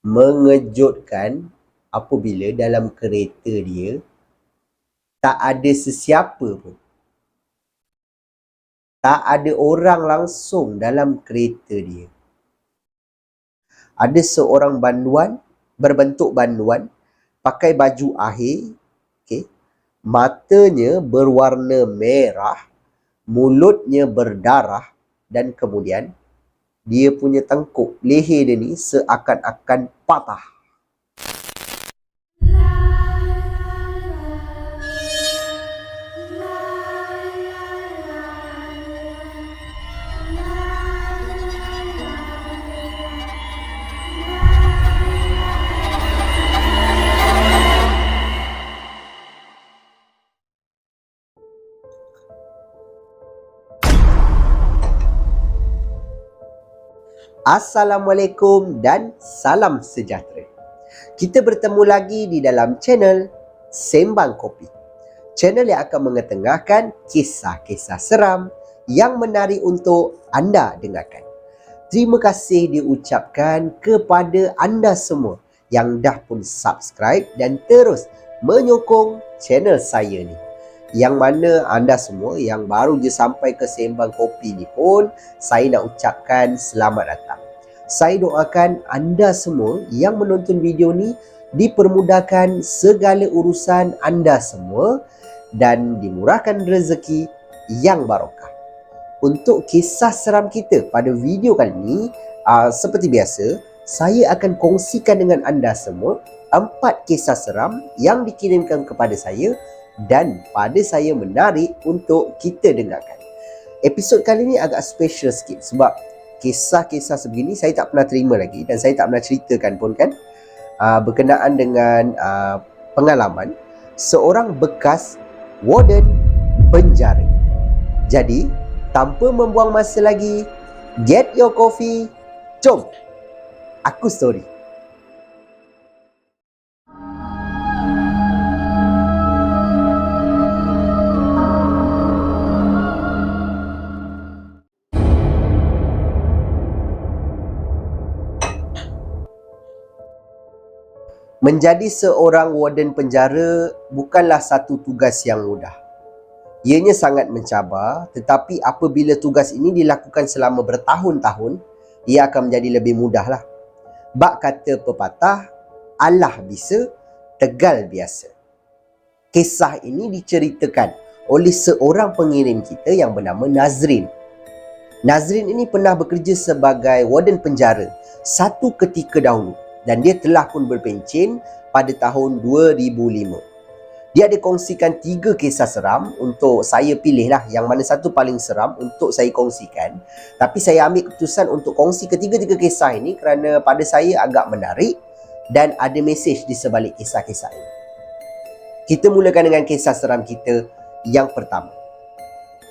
mengejutkan apabila dalam kereta dia tak ada sesiapa pun. Tak ada orang langsung dalam kereta dia. Ada seorang banduan, berbentuk banduan, pakai baju akhir, okay. Matanya berwarna merah, mulutnya berdarah, dan kemudian dia punya tengkuk, leher dia ni seakan-akan patah. Assalamualaikum dan salam sejahtera. Kita bertemu lagi di dalam channel Sembang Kopi. Channel yang akan mengetengahkan kisah-kisah seram yang menarik untuk anda dengarkan. Terima kasih diucapkan kepada anda semua yang dah pun subscribe dan terus menyokong channel saya ni. Yang mana anda semua yang baru je sampai ke Sembang Kopi ni pun, saya nak ucapkan selamat datang. Saya doakan anda semua yang menonton video ni dipermudahkan segala urusan anda semua dan dimurahkan rezeki yang barokah. Untuk kisah seram kita pada video kali ni, seperti biasa, saya akan kongsikan dengan anda semua 4 kisah seram yang dikirimkan kepada saya dan pada saya menarik untuk kita dengarkan. Episod kali ni agak special sikit sebab kisah-kisah sebegini saya tak pernah terima lagi dan saya tak pernah ceritakan pun kan. Berkenaan dengan pengalaman seorang bekas warden penjara. Jadi, tanpa membuang masa lagi, get your coffee, jom aku story. Menjadi seorang warden penjara bukanlah satu tugas yang mudah. Ianya sangat mencabar, tetapi apabila tugas ini dilakukan selama bertahun-tahun, ia akan menjadi lebih mudahlah. Bak kata pepatah, Allah bisa, tegal biasa. Kisah ini diceritakan oleh seorang pengirim kita yang bernama Nazrin. Nazrin ini pernah bekerja sebagai warden penjara satu ketika dahulu. Dan dia telah pun berpencen pada tahun 2005. Dia ada kongsikan 3 kisah seram untuk saya pilihlah yang mana satu paling seram untuk saya kongsikan. Tapi saya ambil keputusan untuk kongsi ketiga-tiga kisah ini kerana pada saya agak menarik dan ada mesej di sebalik kisah-kisah ini. Kita mulakan dengan kisah seram kita yang pertama.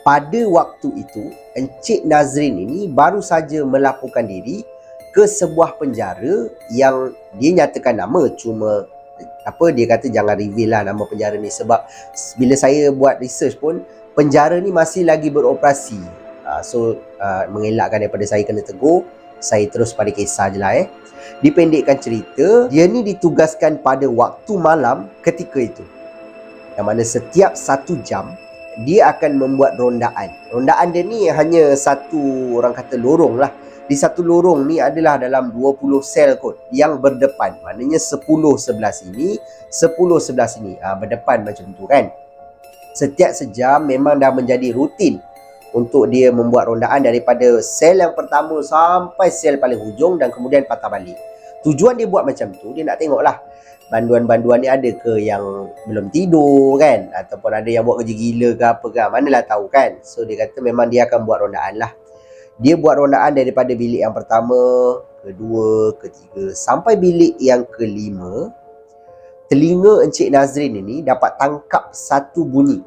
Pada waktu itu, Encik Nazrin ini baru saja melaporkan diri ke sebuah penjara yang dia nyatakan nama, cuma dia kata jangan reveal lah nama penjara ni sebab bila saya buat research pun penjara ni masih lagi beroperasi. Mengelakkan daripada saya kena tegur, saya terus pada kisah je lah. Dipendekkan cerita, dia ni ditugaskan pada waktu malam ketika itu, yang mana setiap 1 jam dia akan membuat rondaan. Rondaan dia ni hanya satu, orang kata lorong lah. Di satu lorong ni adalah dalam 20 sel kot yang berdepan. Maknanya 10 sebelah sini, 10 sebelah sini. Berdepan macam tu kan. Setiap sejam memang dah menjadi rutin untuk dia membuat rondaan daripada sel yang pertama sampai sel paling hujung dan kemudian patah balik. Tujuan dia buat macam tu, dia nak tengoklah banduan-banduan ni ada ke yang belum tidur kan, ataupun ada yang buat kerja gila ke apa ke, manalah tahu kan. So dia kata memang dia akan buat rondaan lah. Dia buat rondaan daripada bilik yang pertama, kedua, ketiga, sampai bilik yang kelima. Telinga Encik Nazrin ini dapat tangkap satu bunyi.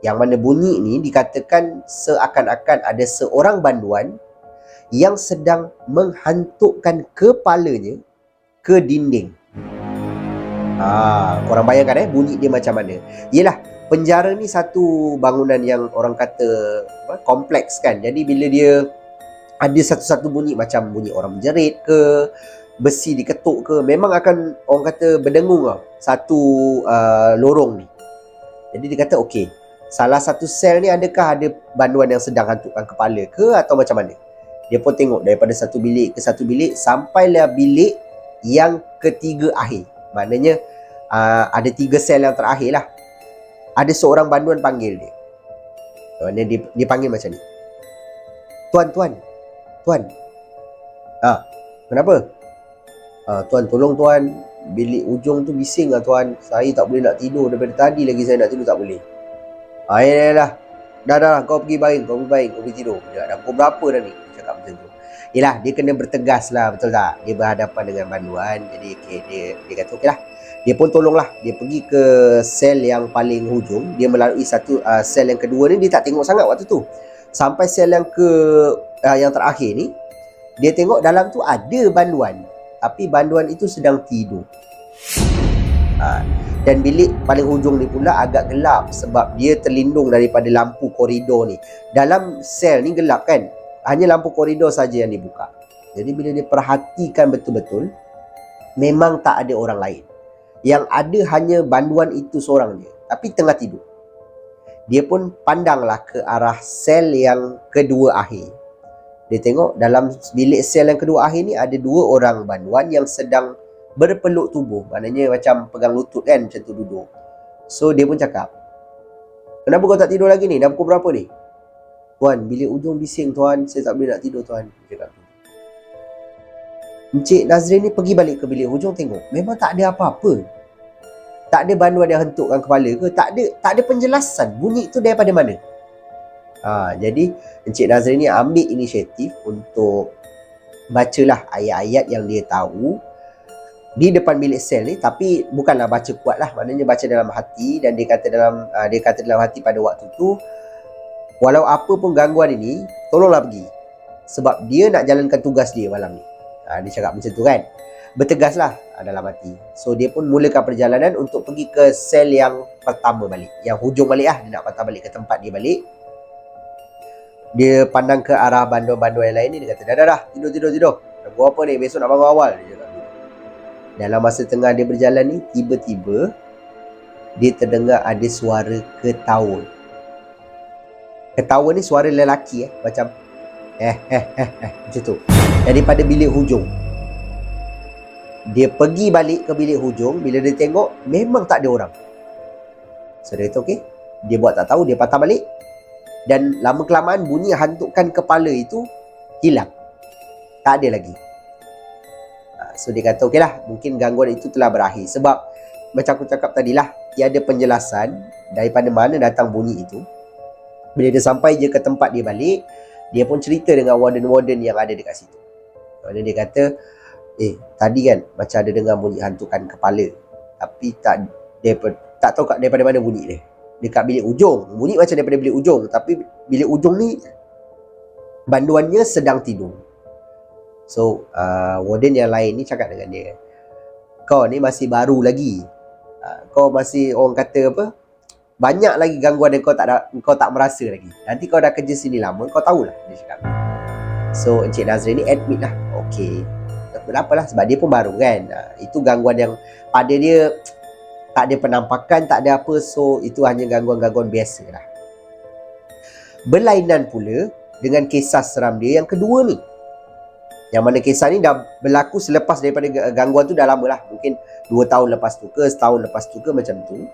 Yang mana bunyi ini dikatakan seakan-akan ada seorang banduan yang sedang menghantukkan kepalanya ke dinding. Korang bayangkan bunyi dia macam mana. Yelah, penjara ni satu bangunan yang orang kata kompleks kan. Jadi bila dia ada satu-satu bunyi macam bunyi orang menjerit ke, besi diketuk ke, memang akan orang kata berdengung tau, satu lorong ni. Jadi dia kata okey, salah satu sel ni adakah ada banduan yang sedang hantukkan kepala ke atau macam mana. Dia pun tengok daripada satu bilik ke satu bilik sampailah bilik yang ketiga akhir. Maknanya ada 3 sel yang terakhir lah. Ada seorang banduan panggil dia. Dia panggil macam ni. Tuan. Kenapa? Tuan, tolong tuan, bilik ujung tu bising lah tuan. Saya tak boleh nak tidur. Daripada tadi lagi saya nak tidur tak boleh. Yalah. Dah, kau pergi baring, kau pergi tidur. Dah pukul berapa dah ni? Dia cakap macam tu. Yelah, dia kena bertegas lah, betul tak? Dia berhadapan dengan banduan. Jadi dia kata okey lah. Dia pun tolonglah. Dia pergi ke sel yang paling hujung. Dia melalui satu sel yang kedua ni, dia tak tengok sangat waktu tu. Sampai sel yang yang terakhir ni, dia tengok dalam tu ada banduan. Tapi banduan itu sedang tidur. Dan bilik paling hujung ni pula agak gelap sebab dia terlindung daripada lampu koridor ni. Dalam sel ni gelap kan? Hanya lampu koridor saja yang dibuka. Jadi bila dia perhatikan betul-betul, memang tak ada orang lain. Yang ada hanya banduan itu seorang je, tapi tengah tidur. Dia pun pandanglah ke arah sel yang kedua akhir. Dia tengok dalam bilik sel yang kedua akhir ni ada 2 orang banduan yang sedang berpeluk tubuh. Maknanya macam pegang lutut kan, macam tu duduk. So dia pun cakap, kenapa kau tak tidur lagi ni? Dah pukul berapa ni? Tuan, bilik ujung bising tuan. Saya tak boleh nak tidur tuan. Dia cakap. Encik Nazrin ni pergi balik ke bilik hujung tengok. Memang tak ada apa-apa. Tak ada banduan yang hentukkan kepala ke. Tak ada penjelasan bunyi tu daripada mana. Jadi Encik Nazrin ni ambil inisiatif untuk bacalah ayat-ayat yang dia tahu di depan bilik sel ni, tapi bukanlah baca kuat lah, maknanya baca dalam hati. Dan dia kata dalam hati pada waktu tu, walau apa pun gangguan ini, tolonglah pergi, sebab dia nak jalankan tugas dia malam ni. Dia cakap macam tu kan, bertegaslah dalam hati. So dia pun mulakan perjalanan untuk pergi ke sel yang pertama balik, yang hujung balik lah. Dia nak patah balik ke tempat dia balik. Dia pandang ke arah banduan-banduan yang lain ni. Dia kata, dah, tidur. Dah buat apa ni? Besok nak bangun awal. Dia cakap. Dalam masa tengah dia berjalan ni, tiba-tiba dia terdengar ada suara ketawa. Ketawa ni suara lelaki macam macam tu. Daripada bilik hujung. Dia pergi balik ke bilik hujung. Bila dia tengok, memang tak ada orang. So dia kata okey. Dia buat tak tahu, dia patah balik. Dan lama-kelamaan bunyi hantukkan kepala itu hilang. Tak ada lagi. So dia kata okeylah, mungkin gangguan itu telah berakhir. Sebab macam aku cakap tadilah, tiada penjelasan daripada mana datang bunyi itu. Bila dia sampai je ke tempat dia balik, dia pun cerita dengan warden-warden yang ada dekat situ. Warden dia kata, tadi kan macam ada dengar bunyi hantukan kepala, tapi tak tahu daripada mana bunyi dia. Dekat bilik ujung, bunyi macam daripada bilik ujung, tapi bilik ujung ni banduannya sedang tidur. So warden yang lain ni cakap dengan dia, kau ni masih baru lagi, kau masih orang kata apa, banyak lagi gangguan yang kau tak merasa lagi. Nanti kau dah kerja sini lama, kau tahulah, dia cakap. So Encik Nazrin ni admit lah, okey, tak apalah, sebab dia pun baru kan. Itu gangguan yang pada dia tak ada penampakan, tak ada apa. So itu hanya gangguan-gangguan biasa lah. Berlainan pula dengan kisah seram dia yang kedua ni, yang mana kisah ni dah berlaku selepas daripada gangguan tu dah lama lah. Mungkin 2 tahun lepas tu ke, setahun lepas tu ke, macam tu.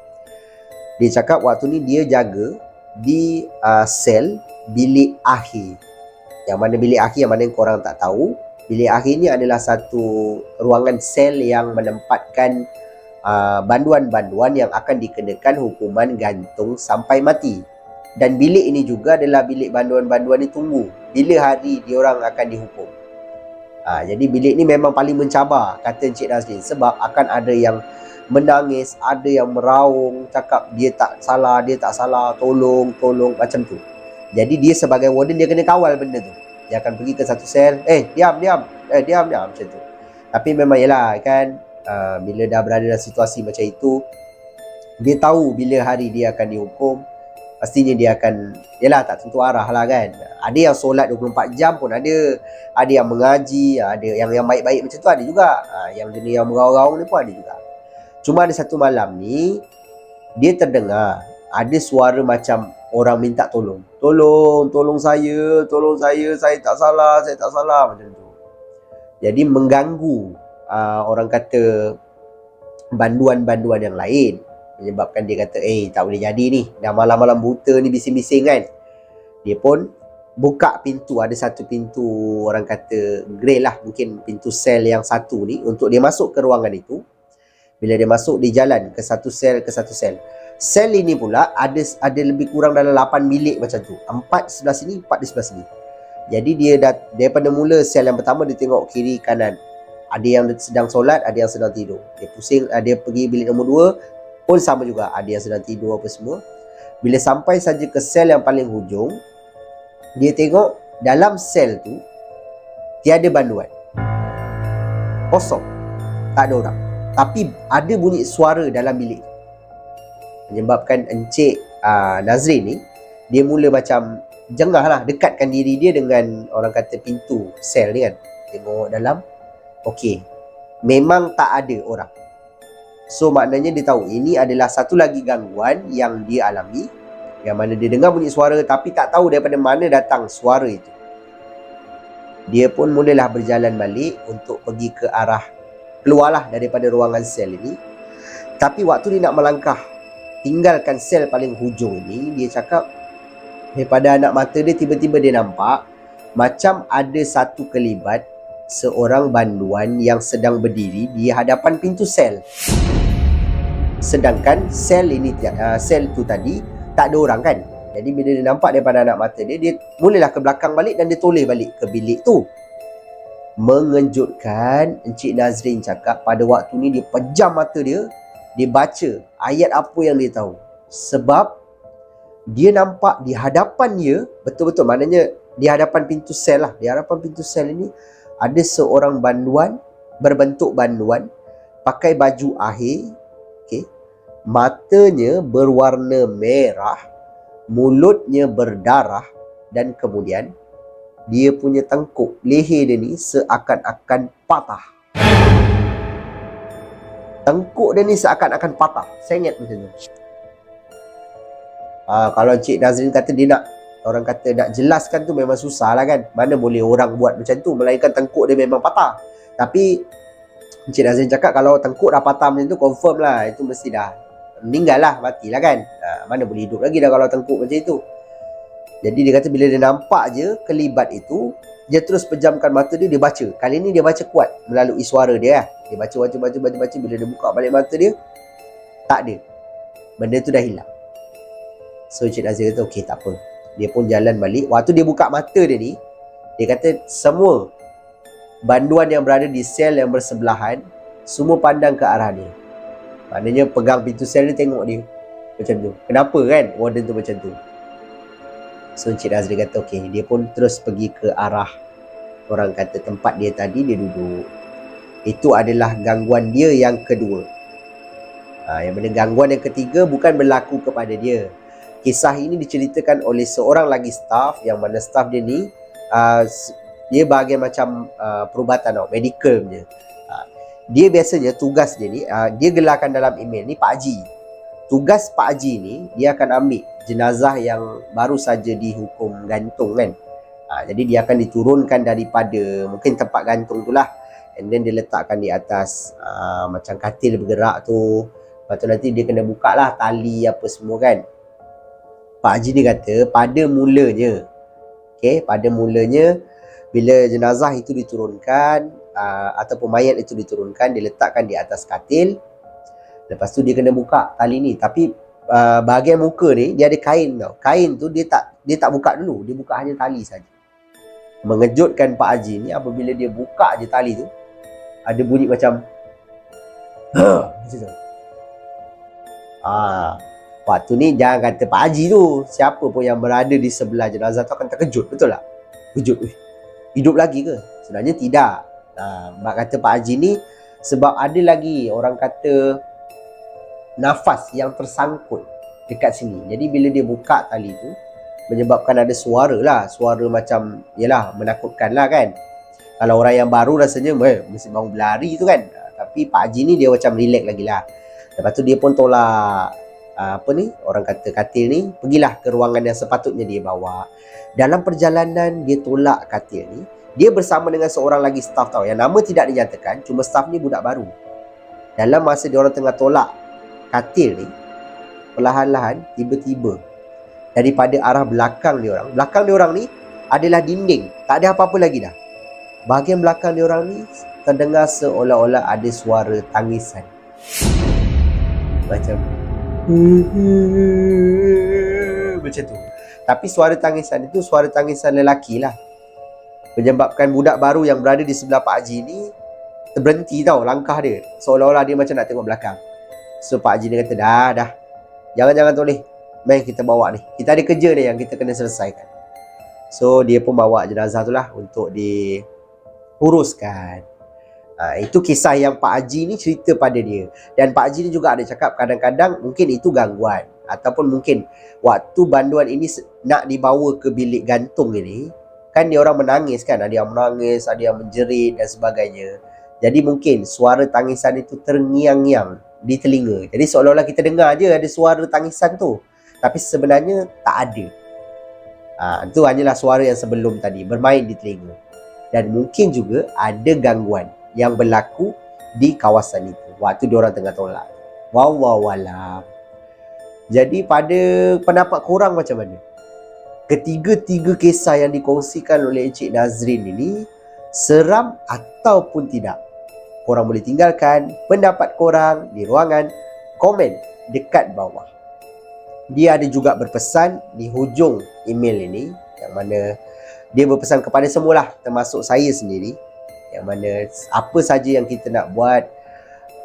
Dia cakap waktu ni dia jaga di sel bilik akhir. Yang mana bilik akhir, yang mana korang tak tahu, bilik akhir ni adalah satu ruangan sel yang menempatkan banduan-banduan yang akan dikenakan hukuman gantung sampai mati. Dan bilik ini juga adalah bilik banduan-banduan ni tunggu bila hari diorang akan dihukum. Jadi bilik ni memang paling mencabar, kata Encik Nazrin, sebab akan ada yang menangis, ada yang meraung, cakap dia tak salah, tolong, macam tu. Jadi dia sebagai warden, dia kena kawal benda tu. Dia akan pergi ke satu sel, diam, macam tu. Tapi memang yelah kan, bila dah berada dalam situasi macam itu, dia tahu bila hari dia akan dihukum. pastinya dia akan, yalah, tak tentu arah lah kan. Ada yang solat 24 jam pun ada yang mengaji, ada yang baik-baik macam tu ada juga. Yang jenis yang meraung-raung ni pun ada juga. Cuma ada satu malam ni, dia terdengar ada suara macam orang minta tolong. Tolong saya tak salah macam tu. Jadi mengganggu orang kata banduan-banduan yang lain, menyebabkan dia kata tak boleh jadi ni, dah malam-malam buta ni bising-bising kan. Dia pun buka pintu, ada satu pintu orang kata grey lah, mungkin pintu sel yang satu ni, untuk dia masuk ke ruangan itu. Bila dia masuk, dia jalan ke satu sel ke satu sel. Sel ini pula ada lebih kurang dalam 8 bilik macam tu. 4 sebelah sini, 4 di sebelah sini. Jadi dia daripada mula sel yang pertama, dia tengok kiri kanan. Ada yang sedang solat, ada yang sedang tidur. Dia pusing, dia pergi bilik nombor 2 pun sama juga, ada yang sedang tidur apa semua. Bila sampai saja ke sel yang paling hujung, dia tengok dalam sel tu tiada banduan. Kosong. Tak ada orang. Tapi ada bunyi suara dalam bilik. Menyebabkan Encik Nazrin ni, dia mula macam jengah lah, dekatkan diri dia dengan orang kata pintu sel ni kan. Tengok dalam, okey, memang tak ada orang. So maknanya dia tahu ini adalah satu lagi gangguan yang dia alami, yang mana dia dengar bunyi suara tapi tak tahu daripada mana datang suara itu. Dia pun mulalah berjalan balik untuk pergi ke arah, keluarlah daripada ruangan sel ini. Tapi waktu dia nak melangkah tinggalkan sel paling hujung ini, dia cakap daripada anak mata dia tiba-tiba dia nampak macam ada satu kelibat seorang banduan yang sedang berdiri di hadapan pintu sel. Sedangkan sel tu tadi tak ada orang kan. Jadi bila dia nampak daripada anak mata dia, dia mulalah ke belakang balik dan dia toleh balik ke bilik tu. Mengejutkan, Encik Nazrin cakap pada waktu ni dia pejam mata dia baca ayat apa yang dia tahu. Sebab dia nampak di hadapan dia, betul-betul maknanya di hadapan pintu sel lah, di hadapan pintu sel ini ada seorang banduan, berbentuk banduan, pakai baju ahir, matanya berwarna merah, mulutnya berdarah, dan kemudian dia punya tengkuk, leher dia ni seakan-akan patah. Tengkuk dia ni seakan-akan patah. Saya ingat macam tu. Kalau Encik Nazrin kata dia nak, orang kata nak jelaskan tu memang susah lah kan. Mana boleh orang buat macam tu, melainkan tengkuk dia memang patah. Tapi Encik Nazrin cakap kalau tengkuk dah patah macam tu, confirm lah, itu mesti dah meninggal lah, matilah kan. Mana boleh hidup lagi dah kalau tengkuk macam itu. Jadi dia kata bila dia nampak je kelibat itu, dia terus pejamkan mata dia baca. Kali ni dia baca kuat melalui suara dia lah. Dia baca. Bila dia buka balik mata dia, tak ada. Benda tu dah hilang. So Encik Nazir kata okey, tak apa. Dia pun jalan balik. Waktu dia buka mata dia ni, dia kata semua banduan yang berada di sel yang bersebelahan semua pandang ke arah dia. Maknanya pegang pintu sel dia, tengok dia macam tu. Kenapa kan warden tu macam tu? So Encik Nazri kata okey, dia pun terus pergi ke arah orang kata tempat dia tadi, dia duduk. Itu adalah gangguan dia yang kedua. Yang mana gangguan yang ketiga bukan berlaku kepada dia. Kisah ini diceritakan oleh seorang lagi staff, yang mana staff dia ni dia bahagian macam perubatan medical punya. Dia biasanya tugas dia ni, dia gelarkan dalam email ni Pak Haji. Tugas Pak Haji ni, dia akan ambil jenazah yang baru saja dihukum gantung kan. Jadi dia akan diturunkan daripada mungkin tempat gantung tu lah, and then dia letakkan di atas macam katil bergerak tu. Lepas tu nanti dia kena buka lah tali apa semua kan. Pak Haji ni kata pada mulanya, pada mulanya bila jenazah itu diturunkan ataupun mayat itu diturunkan, dia letakkan di atas katil. Lepas tu dia kena buka tali ni. Tapi bahagian muka ni dia ada kain tau. Kain tu dia tak buka dulu, dia buka hanya tali saja. Mengejutkan Pak Haji ni, apabila dia buka je tali tu, ada bunyi macam macam tu. Waktu ni jangan kata Pak Haji tu, siapa pun yang berada di sebelah jenazah tu akan terkejut, betul tak? Kejut, hidup lagi ke? Sebenarnya tidak. Mak kata Pak Haji ni sebab ada lagi orang kata nafas yang tersangkut dekat sini. Jadi bila dia buka tali tu, menyebabkan ada suara lah. Suara macam, yelah, menakutkan lah kan. Kalau orang yang baru rasanya mesti bangun berlari tu kan. Tapi Pak Haji ni dia macam relax lagi lah. Lepas tu dia pun tolak orang kata katil ni, pergilah ke ruangan yang sepatutnya dia bawa. Dalam perjalanan dia tolak katil ni, dia bersama dengan seorang lagi staff tau, yang nama tidak dinyatakan, cuma staff ni budak baru. Dalam masa dia orang tengah tolak katil ni, perlahan-lahan tiba-tiba daripada arah belakang dia orang ni adalah dinding, tak ada apa-apa lagi dah. Bahagian belakang dia orang ni terdengar seolah-olah ada suara tangisan. Macam macam tu. Tapi suara tangisan itu suara tangisan lelaki lah. Menyebabkan budak baru yang berada di sebelah Pak Haji ni terberhenti tau langkah dia. Seolah-olah dia macam nak tengok belakang. So Pak Haji dia kata, dah. Jangan toleh. Main kita bawa ni. Kita ada kerja ni yang kita kena selesaikan. So dia pun bawa jenazah tu lah untuk diuruskan. Itu kisah yang Pak Haji ni cerita pada dia. Dan Pak Haji ni juga ada cakap kadang-kadang mungkin itu gangguan. Ataupun mungkin waktu banduan ini nak dibawa ke bilik gantung ini, kan dia orang menangis kan. Ada yang menangis, ada yang menjerit dan sebagainya. Jadi mungkin suara tangisan itu terngiang-ngiang di telinga. Jadi seolah-olah kita dengar je ada suara tangisan tu. Tapi sebenarnya tak ada. Itu hanyalah suara yang sebelum tadi bermain di telinga. Dan mungkin juga ada gangguan yang berlaku di kawasan itu waktu diorang tengah tolak. Wallahualam. Jadi pada pendapat korang macam mana? Ketiga-tiga kisah yang dikongsikan oleh Encik Nazrin ini seram ataupun tidak? Korang boleh tinggalkan pendapat korang di ruangan komen dekat bawah. Dia ada juga berpesan di hujung email ini, yang mana dia berpesan kepada semualah, termasuk saya sendiri, yang mana apa saja yang kita nak buat,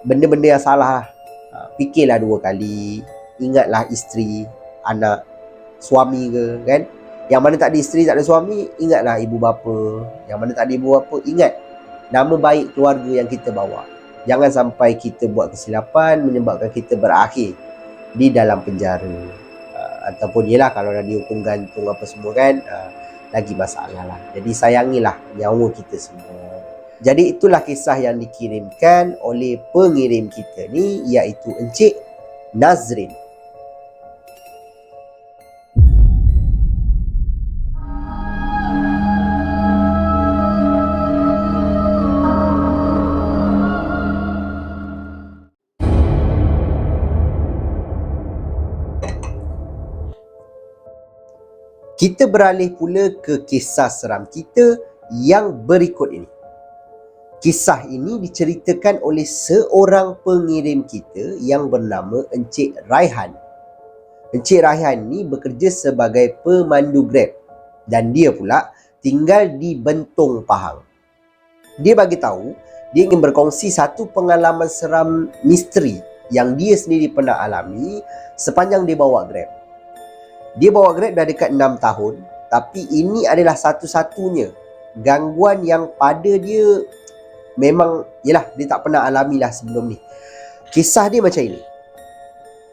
benda-benda yang salah, fikirlah dua kali. Ingatlah isteri, anak, suami ke kan. Yang mana tak ada isteri, tak ada suami, ingatlah ibu bapa. Yang mana tak ada ibu bapa, ingat nama baik keluarga yang kita bawa. Jangan sampai kita buat kesilapan menyebabkan kita berakhir di dalam penjara. Ataupun yelah kalau dah dihukum gantung apa semua kan, lagi masalah lah. Jadi sayangilah nyawa kita semua. Jadi itulah kisah yang dikirimkan oleh pengirim kita ni, iaitu Encik Nazrin. Kita beralih pula ke kisah seram kita yang berikut ini. Kisah ini diceritakan oleh seorang pengirim kita yang bernama Encik Raihan. Encik Raihan ni bekerja sebagai pemandu Grab dan dia pula tinggal di Bentong, Pahang. Dia bagi tahu dia ingin berkongsi satu pengalaman seram misteri yang dia sendiri pernah alami sepanjang dia bawa Grab. Dia bawa Grab dah dekat 6 tahun, tapi ini adalah satu-satunya gangguan yang pada dia memang, yelah, dia tak pernah alami lah sebelum ni. Kisah dia macam ini.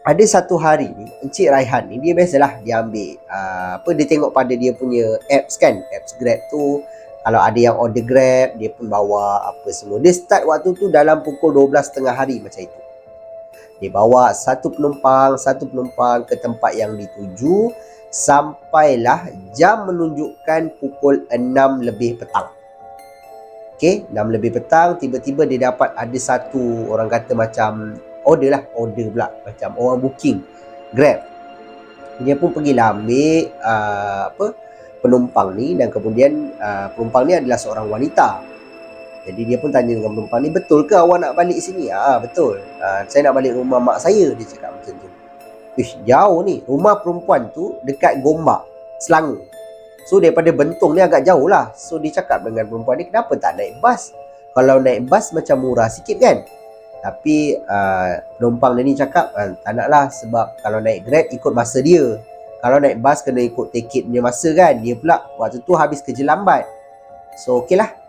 Ada satu hari ni, Encik Raihan ni, dia biasalah dia ambil dia tengok pada dia punya apps kan, apps Grab tu. Kalau ada yang order Grab, dia pun bawa apa semua. Dia start waktu tu dalam pukul 12.30 hari macam itu. Dia bawa satu penumpang ke tempat yang dituju, sampailah jam menunjukkan pukul 6 lebih petang. Okey, 6 lebih petang, tiba-tiba dia dapat ada satu, orang kata macam order pula, macam orang booking Grab. Dia pun pergilah ambil penumpang ni, dan kemudian penumpang ni adalah seorang wanita. Jadi dia pun tanya dengan penumpang ni, betul ke awak nak balik sini? Betul. Saya nak balik rumah mak saya, dia cakap macam tu. Jauh ni. Rumah perempuan tu dekat Gombak, Selangor. So daripada Bentong ni agak jauh lah. So dia cakap dengan perempuan ni, kenapa tak naik bas? Kalau naik bas macam murah sikit kan? Tapi penumpang dia ni cakap, tak nak lah, sebab kalau naik Grab ikut masa dia. Kalau naik bas kena ikut tiket punya masa kan. Dia pula waktu tu habis kerja lambat. So okey lah.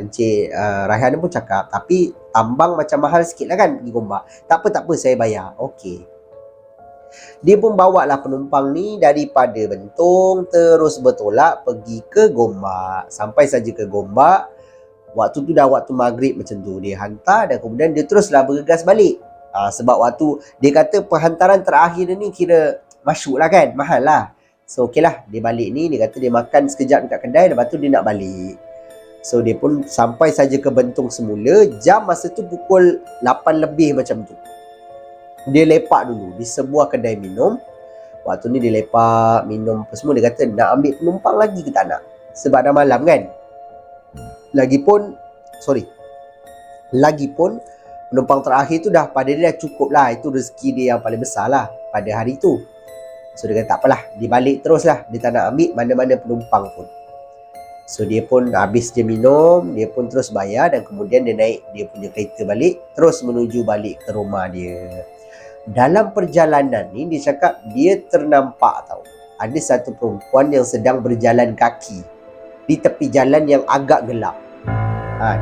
Encik Raihan pun cakap, tapi tambang macam mahal sikit lah kan pergi Gombak. Tak apa, saya bayar. Okey. Dia pun bawa lah penumpang ni daripada Bentong terus bertolak pergi ke Gombak. Sampai saja ke Gombak, waktu tu dah waktu maghrib macam tu. Dia hantar dan kemudian dia teruslah bergegas balik. Sebab waktu dia kata perhantaran terakhir dia ni kira masyuk lah kan, mahal lah. So okey lah, dia balik ni, dia kata dia makan sekejap dekat kedai, lepas tu dia nak balik. So dia pun sampai saja ke Bentong semula, jam masa tu pukul 8 lebih macam tu. Dia lepak dulu di sebuah kedai minum. Waktu ni dia lepak, minum apa semua. Dia kata nak ambil penumpang lagi ke tak nak, sebab dah malam kan. Lagipun penumpang terakhir tu dah pada dia dah cukup lah. Itu rezeki dia yang paling besar lah pada hari tu. So dia kata tak apalah, dia balik terus lah. Dia tak nak ambil mana-mana penumpang pun. So dia pun habis dia minum, dia pun terus bayar dan kemudian dia naik dia punya kereta balik, terus menuju balik ke rumah dia. Dalam perjalanan ni dia cakap dia ternampak tau, ada satu perempuan yang sedang berjalan kaki di tepi jalan yang agak gelap.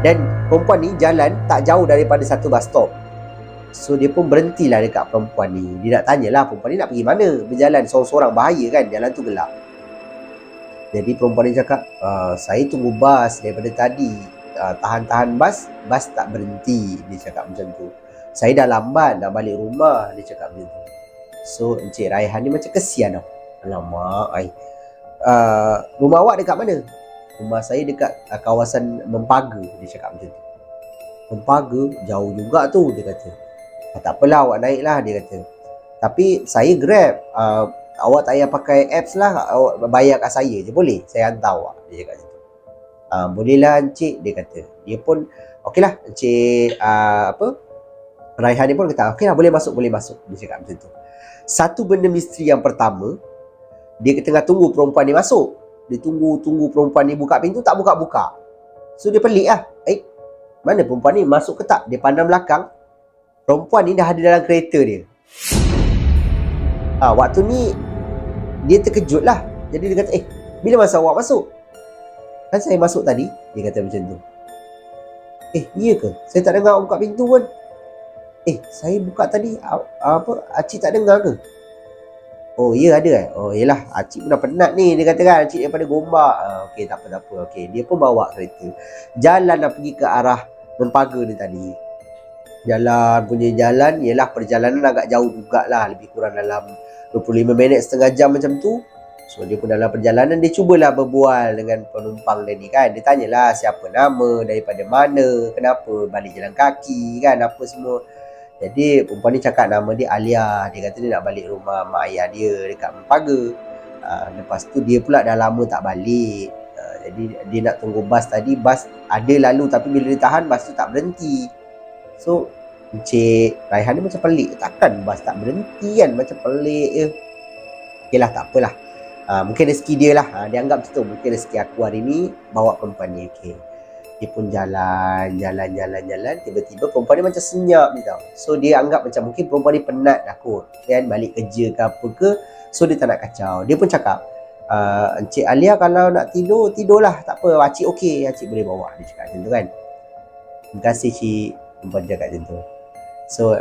Dan perempuan ni jalan tak jauh daripada satu bus stop. So dia pun berhentilah dekat perempuan ni. Dia nak tanyalah perempuan ni nak pergi mana, berjalan seorang-seorang, bahaya kan, jalan tu gelap. Jadi perempuan ni cakap, saya tunggu bas daripada tadi, tahan-tahan bas tak berhenti. Dia cakap macam tu. Saya dah lambat nak balik rumah. Dia cakap macam tu. So Encik Raihan ni macam kesian tau. Alamak, rumah awak dekat mana? Rumah saya dekat kawasan Mempaga. Dia cakap macam tu. Mempaga? Jauh juga tu, dia kata. Tak apalah, awak naik lah, dia kata. Tapi saya Grab, awak tak payah pakai apps lah, awak bayar kat saya je boleh? Saya hantar awak, dia cakap macam tu. Bolehlah Encik, dia kata. Dia pun, okeylah Encik Raihan ni pun kata, okeylah boleh masuk. Dia cakap macam tu. Satu benda misteri yang pertama, dia tengah tunggu perempuan ni masuk. Dia tunggu perempuan ni buka pintu, tak buka-buka. So dia pelik lah. Mana perempuan ni, masuk ke tak? Dia pandang belakang, perempuan ni dah ada dalam kereta dia. Waktu ni dia terkejut lah. Jadi dia kata, bila masa awak masuk? Kan saya masuk tadi. Dia kata macam tu. Iya ke? Saya tak dengar awak buka pintu pun. Saya buka tadi, Acik tak dengar ke? Oh ya, ada Oh yelah, Acik pun dah penat ni. Dia kata kan, Acik daripada Gombak. Okey, tak apa. Okey, dia pun bawa kereta, jalan nak pergi ke arah Mempaga ni tadi. Jalan ialah perjalanan agak jauh jugalah, lebih kurang dalam 25 minit, setengah jam macam tu. So dia pun dalam perjalanan, dia cubalah berbual dengan penumpang dia ni kan. Dia tanyalah siapa nama, daripada mana, kenapa balik jalan kaki kan, apa semua. Jadi perempuan ni cakap nama dia Alia. Dia kata dia nak balik rumah mak ayah dia dekat Mempaga. Lepas tu dia pula dah lama tak balik. Jadi dia nak tunggu bas tadi, bas ada lalu tapi bila dia tahan, bas tu tak berhenti. So Encik Raihan ni macam pelik, takkan bas tak berhenti kan, macam pelik je. Okeylah, tak apalah, mungkin rezeki dia lah. Dia anggap macam tu, mungkin rezeki aku hari ni bawa perempuan ni. Okey, dia pun jalan. Tiba-tiba perempuan ni macam senyap ni tau. So dia anggap macam mungkin perempuan ni penat dah kot kan, balik kerja ke apa ke. So dia tak nak kacau. Dia pun cakap, Encik Alia kalau nak tidurlah, tak apa, Acik okey, Acik boleh bawa. Dia cakap macam tu kan. Terima kasih Cik, perempuan cakap macam tu. So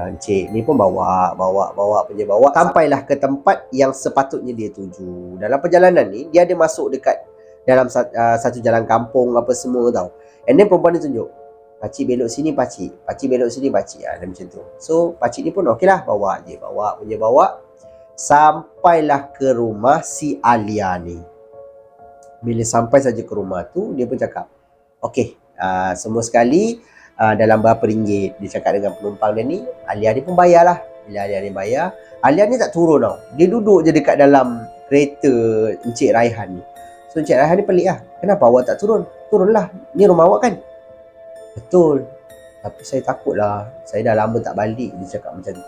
Encik ni pun bawa sampailah ke tempat yang sepatutnya dia tuju. Dalam perjalanan ni dia ada masuk dekat dalam satu jalan kampung apa semua tau. And then perempuan ni tunjuk, Pakcik belok sini Pakcik, Pakcik belok sini Pakcik. Dia macam tu. So Pakcik ni pun okeylah, bawa sampailah ke rumah si Alia ni. Bila sampai saja ke rumah tu, dia pun cakap, okey, semua sekali dalam berapa ringgit. Dia cakap dengan penumpang dia ni. Alia ni pun bayar lah. Bila Alia ni bayar, Alia ni tak turun tau. Dia duduk je dekat dalam kereta Encik Raihan ni. So Encik Raihan ni pelik lah. Kenapa awak tak turun? Turunlah, ni rumah awak kan? Betul, tapi saya takut lah, saya dah lama tak balik. Dia cakap macam tu.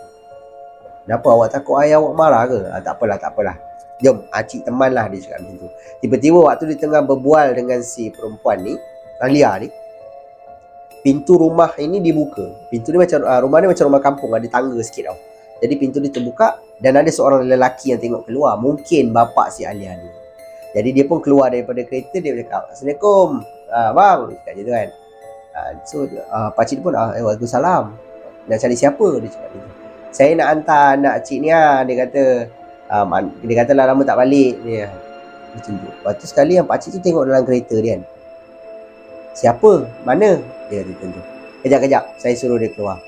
Kenapa awak takut ayah awak marah ke? Tak apalah, jom Acik teman lah, dia cakap macam tu. Tiba-tiba waktu dia tengah berbual dengan si perempuan ni, Alia ni, pintu rumah ini dibuka. Pintu ni macam, rumah ni macam rumah kampung, ada tangga sikit tau. Jadi pintu ni terbuka dan ada seorang lelaki yang tengok keluar. Mungkin bapak si Alia ni. Jadi dia pun keluar daripada kereta. Dia cakap, Assalamualaikum bang, dia cakap macam tu kan. So pakcik pun, Waalaikumsalam, nak cari siapa? Dia cakap macam tu. Saya nak hantar anak cik ni lah. Dia kata lah lama tak balik. Dia tunjuk. Lepas tu sekali yang pakcik tu tengok dalam kereta dia kan. Siapa? Mana? Dia tunjuk. Kejap. Saya suruh dia keluar.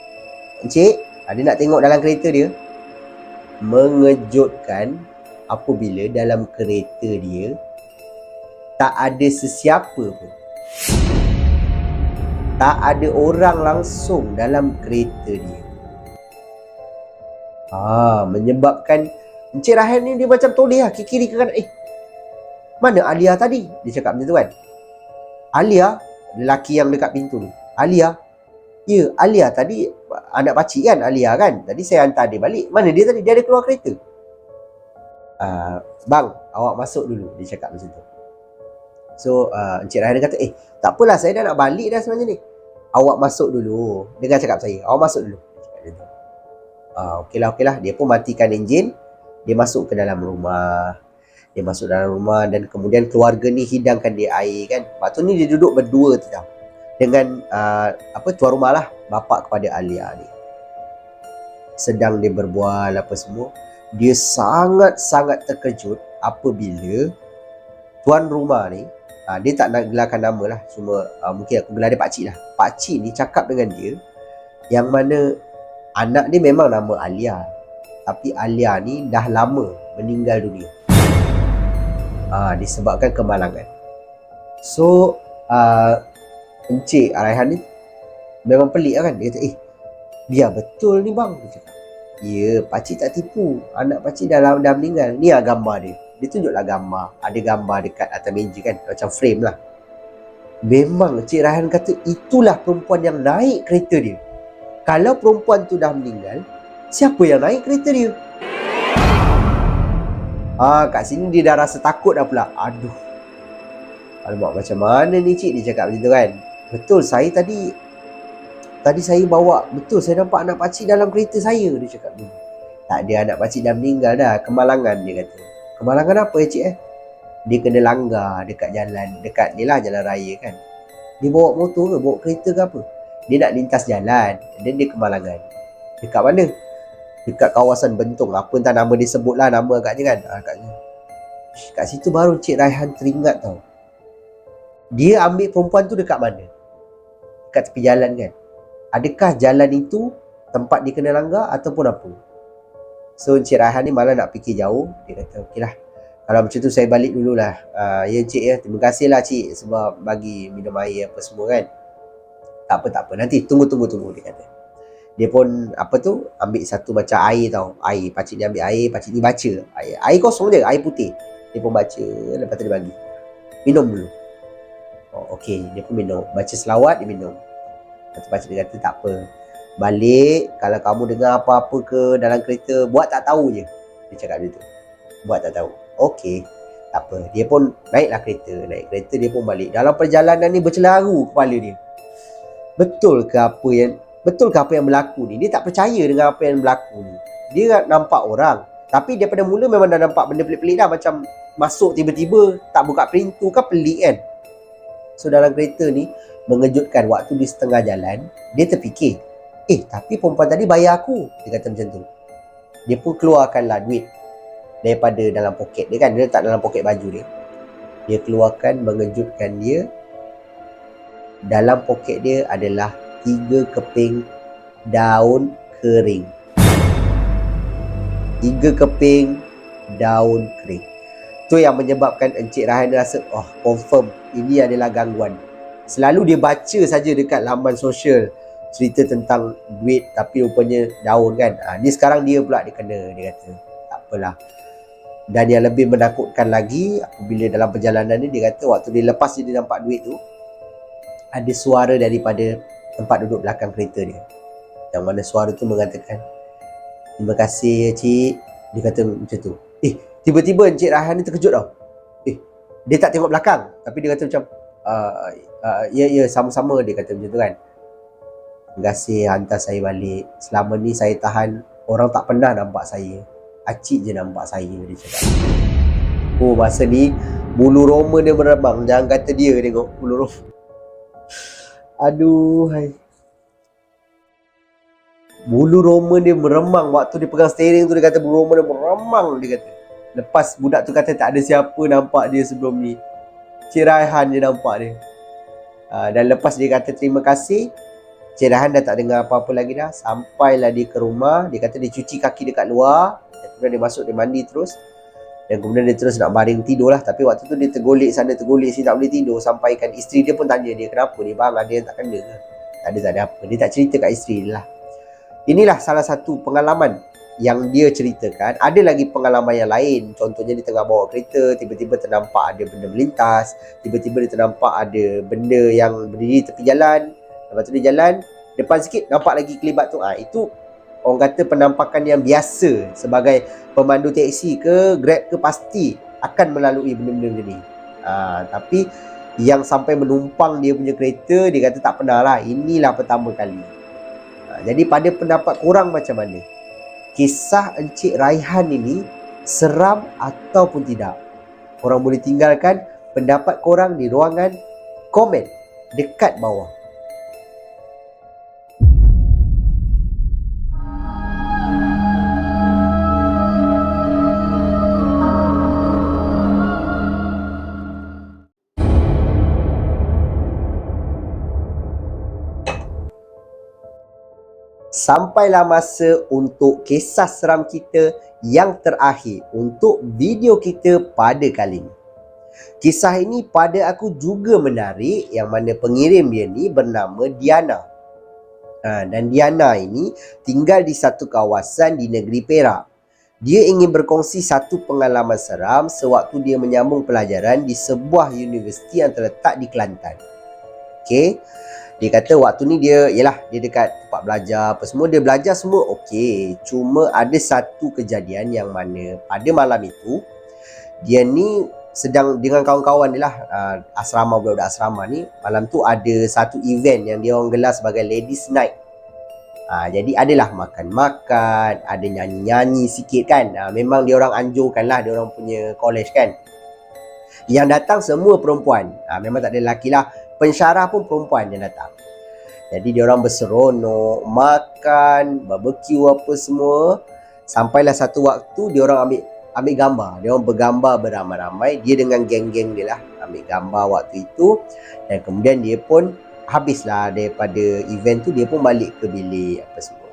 Encik, dia nak tengok dalam kereta dia. Mengejutkan apabila dalam kereta dia tak ada sesiapa pun. Tak ada orang langsung dalam kereta dia. Menyebabkan Encik Rahan ni dia macam toleh lah, ke kiri ke kanan. Mana Alia tadi? Dia cakap macam tu kan. Alia, lelaki yang dekat pintu ni. Alia? Ya, Alia tadi anak pakcik kan, Alia kan. Tadi saya hantar dia balik. Mana dia tadi? Dia ada keluar kereta. Bang, awak masuk dulu. Dia cakap macam tu. So, Encik Rahan kata, tak apalah, saya dah nak balik dah sebenarnya ni. Awak masuk dulu. Dia cakap saya, awak masuk dulu. Okeylah. Dia pun matikan enjin. Dia masuk ke dalam rumah. Dan kemudian keluarga ni hidangkan dia air kan. Lepas tu ni dia duduk berdua tu tau. Dengan tuan rumah lah, bapa kepada Alia ni. Sedang dia berbual apa semua. Dia sangat-sangat terkejut apabila tuan rumah ni, dia tak nak gelarkan nama lah, cuma mungkin aku gelar dia pakcik lah. Pakcik ni cakap dengan dia yang mana anak dia memang nama Alia, tapi Alia ni dah lama meninggal dunia, disebabkan kemalangan. So Encik Raihan ni memang pelik lah kan. Dia kata, biar betul ni bang. Dia cakap, ya, pakcik tak tipu. Anak pakcik dah meninggal. Ni lah gambar dia. Dia tunjuklah gambar. Ada gambar dekat atas meja kan, macam frame lah. Memang Encik Raihan kata itulah perempuan yang naik kereta dia. Kalau perempuan tu dah meninggal, siapa yang naik kereta dia? Kat sini dia dah rasa takut dah pula. Aduh, alamak, macam mana ni cik? Dia cakap macam tu kan. Betul, saya tadi saya bawa, betul, saya nampak anak pakcik dalam kereta saya. Dia cakap tu. Tak ada, anak pakcik dah meninggal dah. Kemalangan, dia kata. Kemalangan apa cik Dia kena langgar dekat jalan, dekat ni lah jalan raya kan. Dia bawa motor ke, bawa kereta ke apa. Dia nak lintas jalan, dan dia kemalangan. Dekat mana? Dekat kawasan Bentong. Apa entah nama dia sebut lah, nama agaknya kan. Kat situ baru Cik Raihan teringat tau. Dia ambil perempuan tu dekat mana? Dekat tepi jalan kan. Adakah jalan itu tempat dia kena langgar ataupun apa? So Encik Raihan ni malah nak fikir jauh. Dia kata, okeylah, kalau macam tu saya balik dululah. Ya cik ya, terima kasih lah cik sebab bagi minum air apa semua kan. Tak apa, nanti tunggu dia kata. Dia pun ambil satu macam air tau. Air, pakcik ni ambil air, pakcik ni baca. Air kosong je, air putih. Dia pun baca, lepas tu dia bagi. Minum dulu. Okey, dia pun minum. Baca selawat, dia minum. Lepas tu pakcik dia kata, tak apa. Balik, kalau kamu dengar apa-apa ke dalam kereta, buat tak tahu je. Dia cakap macam tu. Buat tak tahu. Okey, tak apa. Dia pun naiklah kereta. Naik kereta, dia pun balik. Dalam perjalanan ni bercelaru kepala dia. Betul ke apa yang berlaku ni? Dia tak percaya dengan apa yang berlaku ni. Dia nampak orang, tapi daripada mula memang dah nampak benda pelik-pelik dah. Macam masuk tiba-tiba tak buka pintu kan, pelik kan. So dalam kereta ni mengejutkan, waktu di setengah jalan dia terfikir, tapi perempuan tadi bayar aku. Dia kata macam tu. Dia pun keluarkanlah duit daripada dalam poket dia kan. Dia letak dalam poket baju dia. Dia keluarkan, mengejutkan dia. Dalam poket dia adalah 3 keping daun kering. 3 keping daun kering. Tu yang menyebabkan Encik Raihan rasa, confirm ini adalah gangguan. Selalu dia baca saja dekat laman sosial cerita tentang duit, tapi rupanya daun kan. Ni sekarang dia pula dia kena. Dia kata, tak apalah. Dan yang lebih menakutkan lagi, apabila dalam perjalanan ni, dia kata waktu dia lepas dia nampak duit tu, ada suara daripada tempat duduk belakang kereta dia. Yang mana suara tu mengatakan, terima kasih ya cik. Dia kata macam tu. Tiba-tiba Encik Raihan ni terkejut tau. Dia tak tengok belakang, tapi dia kata macam, ya sama-sama. Dia kata macam tu kan. Terima kasih hantar saya balik. Selama ni saya tahan, orang tak pernah nampak saya. Acik je nampak saya, dia cakap. Masa ni bulu roma dia meremang. Jangan kata dia tengok bulu roma. Aduh, hai. Bulu roma dia meremang. Waktu dia pegang steering tu, dia kata bulu roma dia meremang, dia kata. Lepas budak tu kata tak ada siapa nampak dia sebelum ni. Cik Raihan je nampak dia. Dan lepas dia kata terima kasih, Cik Raihan dah tak dengar apa-apa lagi dah. Sampailah dia ke rumah. Dia kata dia cuci kaki dekat luar. Kemudian dia masuk, dia mandi terus. Dan kemudian dia terus nak baring tidur lah. Tapi waktu tu dia tergolek sana tergolek sini, tak boleh tidur. Sampaikan isteri dia pun tanya dia, kenapa ni bang, ada yang tak kena ke? Tak ada apa. Dia tak cerita kat isteri dia lah. Inilah salah satu pengalaman yang dia ceritakan. Ada lagi pengalaman yang lain. Contohnya dia tengah bawa kereta, tiba-tiba ternampak ada benda melintas. Tiba-tiba dia ternampak ada benda yang berdiri tepi jalan. Lepas tu dia jalan, depan sikit nampak lagi kelibat tu. Itu orang kata penampakan yang biasa sebagai pemandu teksi ke Grab ke, pasti akan melalui benda-benda macam ni. Tapi yang sampai menumpang dia punya kereta, dia kata tak pernah lah. Inilah pertama kali. Jadi pada pendapat korang macam mana? Kisah Encik Raihan ini seram ataupun tidak? Korang boleh tinggalkan pendapat korang di ruangan komen dekat bawah. Sampailah masa untuk kisah seram kita yang terakhir untuk video kita pada kali ini. Kisah ini pada aku juga menarik, yang mana pengirim dia ni bernama Diana. Dan Diana ini tinggal di satu kawasan di negeri Perak. Dia ingin berkongsi satu pengalaman seram sewaktu dia menyambung pelajaran di sebuah universiti yang terletak di Kelantan. Okey. Dia kata waktu ni dia dekat tempat belajar apa semua, dia belajar semua okey. Cuma ada satu kejadian yang mana pada malam itu dia ni sedang dengan kawan-kawan dia lah, asrama, budak-budak asrama ni. Malam tu ada satu event yang dia orang gelar sebagai Ladies Night. Jadi adalah makan-makan, ada nyanyi-nyanyi sikit kan. Memang dia orang anjurkan lah, dia orang punya college kan. Yang datang semua perempuan. Memang tak ada lelaki lah. Pensyarah pun perempuan yang datang. Jadi diorang berseronok, makan, barbecue apa semua. Sampailah satu waktu diorang ambil gambar. Diorang bergambar beramai-ramai. Dia dengan geng-geng dia lah ambil gambar waktu itu. Dan kemudian dia pun habislah daripada event tu, dia pun balik ke bilik apa semua.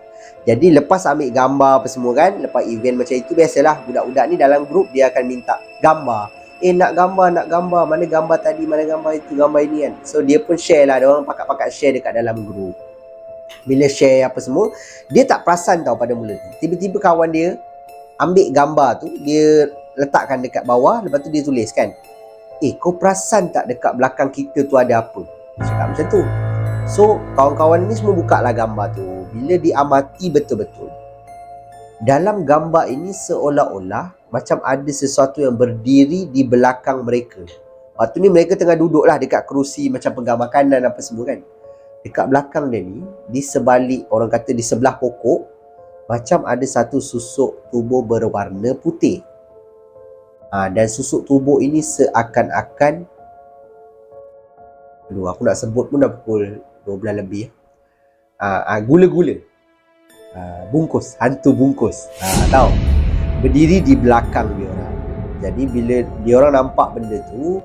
Jadi lepas ambil gambar apa semua kan, lepas event macam itu, biasalah budak-budak ni dalam grup dia akan minta gambar. Nak gambar, mana gambar tadi, mana gambar itu, gambar ini kan. So dia pun share lah, dia orang pakat-pakat share dekat dalam grup. Bila share apa semua, dia tak perasan tau pada mula tu. Tiba-tiba kawan dia ambil gambar tu, dia letakkan dekat bawah, lepas tu dia tulis kan, kau perasan tak dekat belakang kita tu ada apa? Dia cakap macam tu. So kawan-kawan ni semua buka lah gambar tu. Bila diamati betul-betul, dalam gambar ini seolah-olah macam ada sesuatu yang berdiri di belakang mereka. Waktu ni mereka tengah duduk lah dekat kerusi macam pegang makanan apa semua kan. Dekat belakang dia ni, di sebalik, orang kata di sebelah pokok, macam ada satu susuk tubuh berwarna putih. Dan susuk tubuh ini seakan-akan, aku nak sebut pun dah pukul 12 lebih. Gula-gula. Bungkus, hantu bungkus. Tahu? Berdiri di belakang dia orang. Jadi bila dia orang nampak benda tu,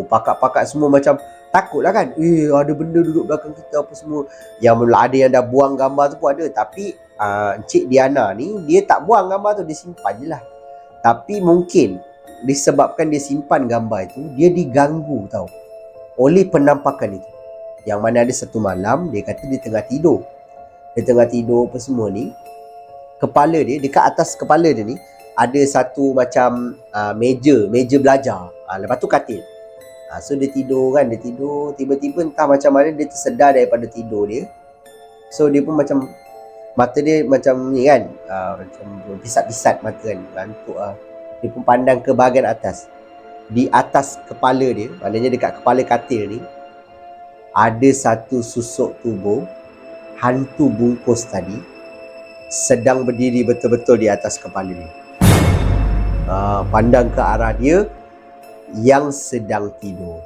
pakak-pakak semua macam takut lah kan. Ada benda duduk belakang kita apa semua. Yang mula ada yang dah buang gambar tu pun ada. Tapi Encik Diana ni, dia tak buang gambar tu, dia simpan je lah. Tapi mungkin disebabkan dia simpan gambar itu, dia diganggu tau oleh penampakan itu. Yang mana ada satu malam, dia kata dia tengah tidur. Dia tengah tidur apa semua ni, kepala dia, dekat atas kepala dia ni ada satu macam meja belajar. Lepas tu katil. So dia tidur kan, dia tidur, tiba-tiba entah macam mana dia tersedar daripada tidur dia. So dia pun macam, mata dia macam ni kan, macam pisat-pisat mata kan, ngantuk lah. Dia pun pandang ke bahagian atas. Di atas kepala dia, maknanya dekat kepala katil ni, ada satu susuk tubuh hantu bungkus tadi sedang berdiri betul-betul di atas kepala dia. Pandang ke arah dia yang sedang tidur.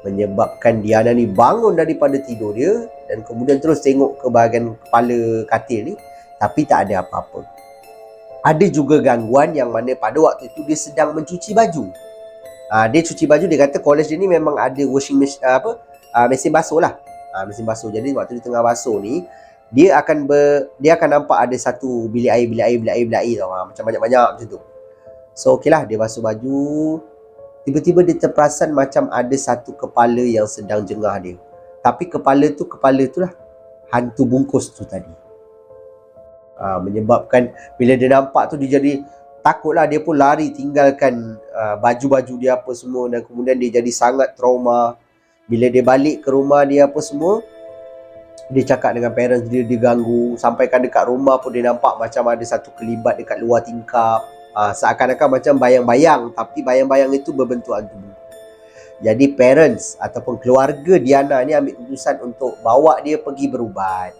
menyebabkan Diana ni bangun daripada tidur dia dan kemudian terus tengok ke bahagian kepala katil ni, tapi tak ada apa-apa. Ada juga gangguan yang mana pada waktu itu dia sedang mencuci baju. Dia cuci baju, dia kata college dia ni memang ada washing machine, mesin basuh lah. Mesin basuh. Jadi waktu dia tengah basuh ni, dia akan nampak ada satu bilik air tau. Macam banyak-banyak macam tu. So okey lah, dia basuh baju. Tiba-tiba dia terperasan macam ada satu kepala yang sedang jengah dia. Tapi kepala tu lah hantu bungkus tu tadi. Menyebabkan bila dia nampak tu, dia jadi takutlah. Dia pun lari tinggalkan baju-baju dia apa semua, dan kemudian dia jadi sangat trauma. Bila dia balik ke rumah dia apa semua, dia cakap dengan parents dia, diganggu. Sampaikan dekat rumah pun dia nampak macam ada satu kelibat dekat luar tingkap. Seakan-akan macam bayang-bayang, tapi bayang-bayang itu berbentuk hantu. Jadi parents ataupun keluarga Diana ni ambil keputusan untuk bawa dia pergi berubat.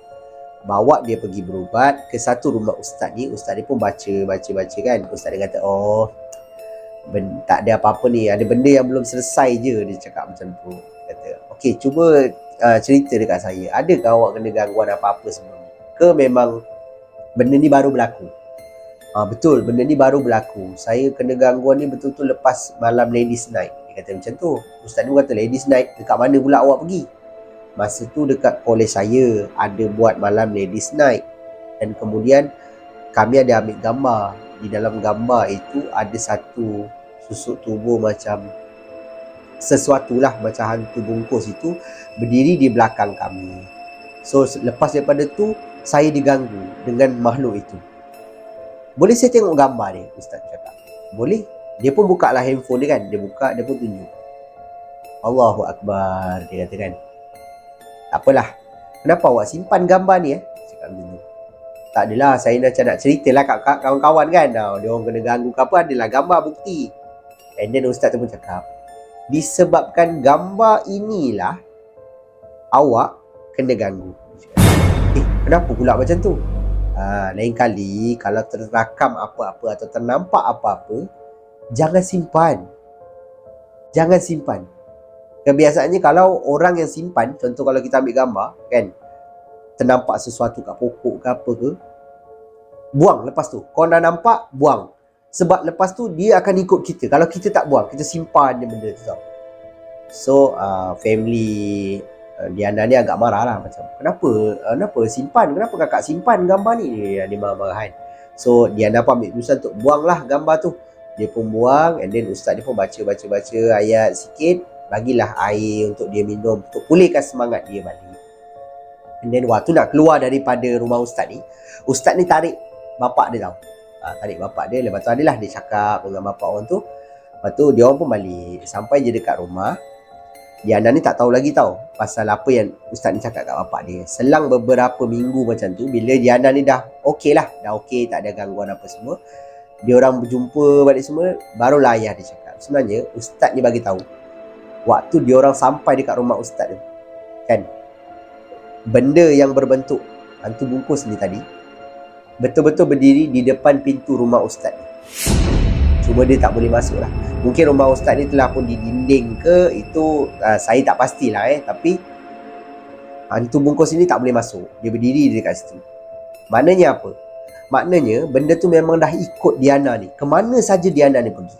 Ke satu rumah ustaz ni. Ustaz ni pun baca kan. Ustaz dia kata, tak ada apa-apa ni, ada benda yang belum selesai je. Dia cakap macam tu. Kata, okey, cuba cerita dekat saya, adakah awak kena gangguan apa-apa sebelum ni, ke memang benda ni baru berlaku? Betul, benda ni baru berlaku. Saya kena gangguan ni betul-betul lepas malam ladies night. Dia kata macam tu. Ustaz ni kata, ladies night? Dekat mana pula awak pergi? Masa tu dekat college saya ada buat malam ladies night. Dan kemudian kami ada ambil gambar. Di dalam gambar itu ada satu susuk tubuh macam sesuatu lah, macam hantu bungkus itu berdiri di belakang kami. So lepas daripada tu, saya diganggu dengan makhluk itu. Boleh saya tengok gambar dia? Ustaz cakap. Boleh. Dia pun buka lah handphone dia kan. Dia buka, dia pun tunjuk. Allahu Akbar, dia kata kan. Tak apalah. Kenapa awak simpan gambar ni Cakap macam tu. Tak adalah, saya nak ceritalah kat kawan-kawan kan. Dia orang kena ganggu ke apa, adalah gambar bukti. And then Ustaz tu pun cakap, disebabkan gambar inilah awak kena ganggu. Kenapa pula macam tu? Lain kali kalau terrakam apa-apa atau ternampak apa-apa, jangan simpan. Kebiasaannya kalau orang yang simpan, contoh kalau kita ambil gambar kan, ternampak sesuatu kat pokok ke apa ke, buang lepas tu. Kau dah nampak, buang. Sebab lepas tu dia akan ikut kita. Kalau kita tak buang, kita simpan dia benda tu tau. So family Diana ni agak marah lah, macam kenapa simpan, kenapa kakak simpan gambar ni? Dia marah-marah kan. So Diana pun ambil keputusan untuk buang lah gambar tu. Dia pun buang, and then ustaz dia pun baca ayat sikit, bagilah air untuk dia minum, untuk pulihkan semangat dia balik. And then waktu nak keluar daripada rumah ustaz ni tarik bapak dia tau. Tarik bapak dia, lepas tu adalah dia cakap dengan bapak orang tu. Lepas tu dia orang pun balik. Sampai je dekat rumah, Diana ni tak tahu lagi tau pasal apa yang ustaz ni cakap kat bapak dia. Selang beberapa minggu macam tu, bila Diana ni dah okey, tak ada gangguan apa semua, dia orang berjumpa balik semua, barulah ayah dia cakap, sebenarnya ustaz ni bagi tahu waktu dia orang sampai dekat rumah ustaz tu kan, benda yang berbentuk hantu bungkus ni tadi betul-betul berdiri di depan pintu rumah ustaz ni. Cuma dia tak boleh masuk lah. Mungkin rumah ustaz ni telah pun didinding ke, itu saya tak pastilah tapi hantu bungkus ni tak boleh masuk. Dia berdiri dekat situ. Maknanya apa? Maknanya benda tu memang dah ikut Diana ni. Kemana saja Diana ni pergi.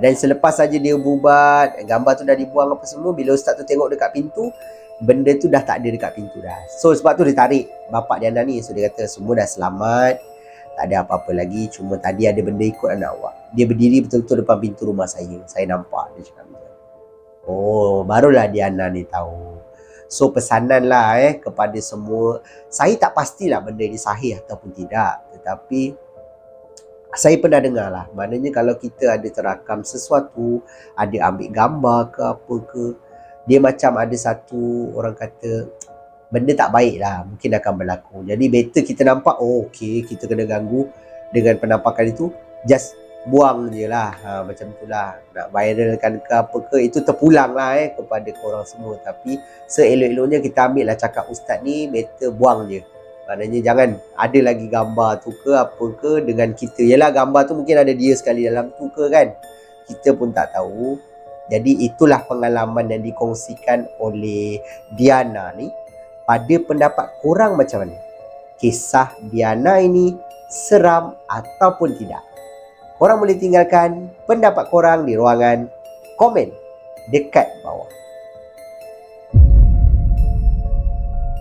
Dan selepas saja dia berubat, gambar tu dah dibuang apa semua, bila ustaz tu tengok dekat pintu, benda tu dah tak ada dekat pintu dah. So sebab tu dia tarik bapak Diana ni. So dia kata semua dah selamat, tak ada apa-apa lagi, cuma tadi ada benda ikut anak awak. Dia berdiri betul-betul depan pintu rumah saya nampak. Dia cakap macam, oh, barulah Diana ni tahu. So pesanan lah kepada semua. Saya tak pastilah benda ni sahih ataupun tidak, tetapi saya pernah dengar lah, maknanya kalau kita ada terakam sesuatu, ada ambil gambar ke apa ke, dia macam ada satu, orang kata, benda tak baik lah mungkin akan berlaku. Jadi better kita nampak, oh okey, kita kena ganggu dengan penampakan itu, just buang je lah. Macam tu lah. Nak viralkan ke apa ke, itu terpulang lah kepada korang semua. Tapi seelok-eloknya kita ambil lah cakap ustaz ni, better buang je. Maknanya jangan ada lagi gambar tu ke apa ke dengan kita. Yelah, gambar tu mungkin ada dia sekali dalam tu ke kan, kita pun tak tahu. Jadi itulah pengalaman yang dikongsikan oleh Diana ni. Pada pendapat korang macam mana? Kisah Diana ini seram ataupun tidak? Korang boleh tinggalkan pendapat korang di ruangan komen dekat bawah.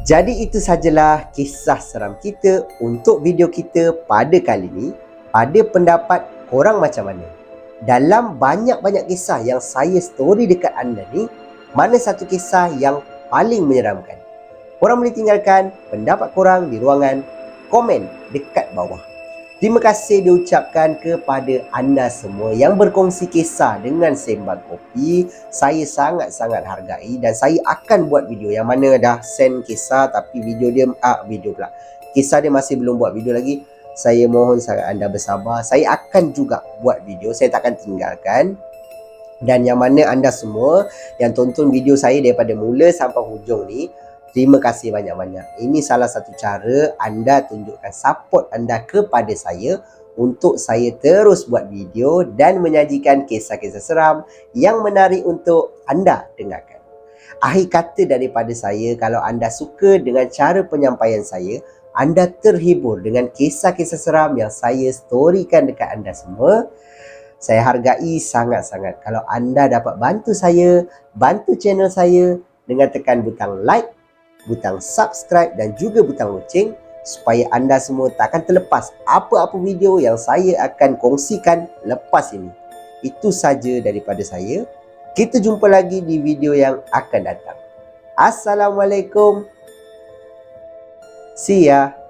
Jadi itu sajalah kisah seram kita untuk video kita pada kali ini. Pada pendapat korang macam mana? Dalam banyak-banyak kisah yang saya story dekat anda ni, mana satu kisah yang paling menyeramkan? Korang boleh tinggalkan pendapat korang di ruangan komen dekat bawah. Terima kasih diucapkan kepada anda semua yang berkongsi kisah dengan Sembang Kopi. Saya sangat-sangat hargai dan saya akan buat video yang mana dah send kisah tapi kisah dia masih belum buat video lagi. Saya mohon sangat anda bersabar. Saya akan juga buat video, saya takkan tinggalkan. Dan yang mana anda semua yang tonton video saya daripada mula sampai hujung ni, terima kasih banyak-banyak. Ini salah satu cara anda tunjukkan support anda kepada saya untuk saya terus buat video dan menyajikan kisah-kisah seram yang menarik untuk anda dengarkan. Akhir kata daripada saya, kalau anda suka dengan cara penyampaian saya, anda terhibur dengan kisah-kisah seram yang saya storykan dekat anda semua, saya hargai sangat-sangat kalau anda dapat bantu saya, bantu channel saya dengan tekan butang like, butang subscribe dan juga butang loceng supaya anda semua takkan terlepas apa-apa video yang saya akan kongsikan lepas ini. Itu saja daripada saya. Kita jumpa lagi di video yang akan datang. Assalamualaikum. See ya.